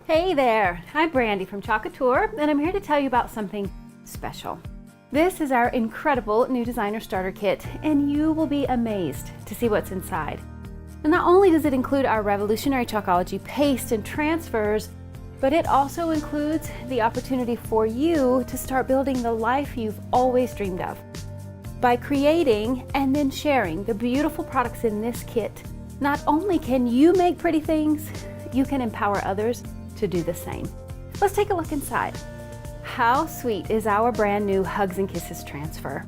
Hey there, I'm Brandy from Couture, and I'm here to tell you about something special. This is our incredible new designer starter kit, and you will be amazed to see what's inside. And not only does it include our revolutionary Chalkology paste and transfers, but it also includes the opportunity for you to start building the life you've always dreamed of. By creating and then sharing the beautiful products in this kit, not only can you make pretty things, you can empower others to do the same. Let's take a look inside. How sweet is our brand new Hugs and Kisses transfer?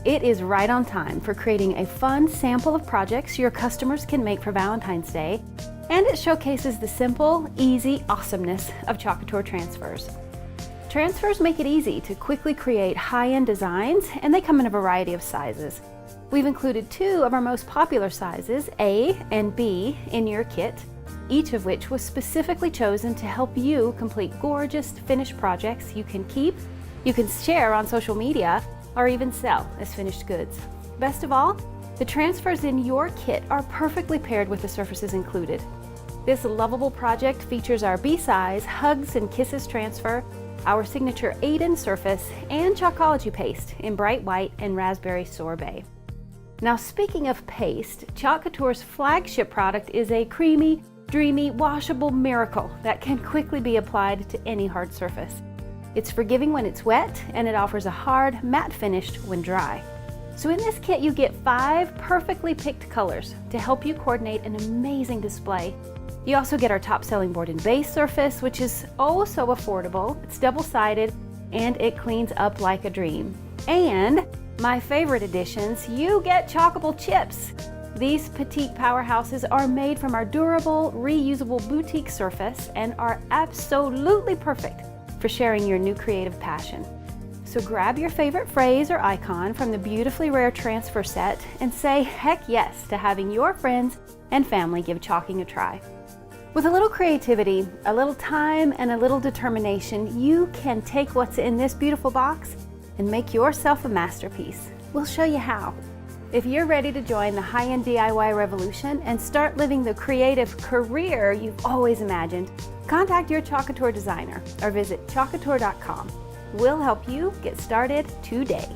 It is right on time for creating a fun sample of projects your customers can make for Valentine's Day, and it showcases the simple, easy awesomeness of Couture transfers. Transfers make it easy to quickly create high-end designs, and they come in a variety of sizes. We've included two of our most popular sizes, A and B, in your kit, each of which was specifically chosen to help you complete gorgeous finished projects you can keep, you can share on social media, or even sell as finished goods. Best of all, the transfers in your kit are perfectly paired with the surfaces included. This lovable project features our B-size Hugs and Kisses transfer, our signature Aiden surface, and Chalkology paste in bright white and raspberry sorbet. Now, speaking of paste, Couture's flagship product is a creamy, dreamy, washable miracle that can quickly be applied to any hard surface. It's forgiving when it's wet, and it offers a hard, matte finish when dry. So in this kit, you get 5 perfectly picked colors to help you coordinate an amazing display. You also get our top-selling board and base surface, which is oh so affordable. It's double-sided, and it cleans up like a dream. And my favorite additions, you get chalkable chips. These petite powerhouses are made from our durable, reusable boutique surface and are absolutely perfect for sharing your new creative passion. So grab your favorite phrase or icon from the beautifully rare transfer set and say heck yes to having your friends and family give chalking a try. With a little creativity, a little time, and a little determination, you can take what's in this beautiful box and make yourself a masterpiece. We'll show you how. If you're ready to join the high-end DIY revolution and start living the creative career you've always imagined, contact your Couture designer or visit chalkcouture.com. We'll help you get started today.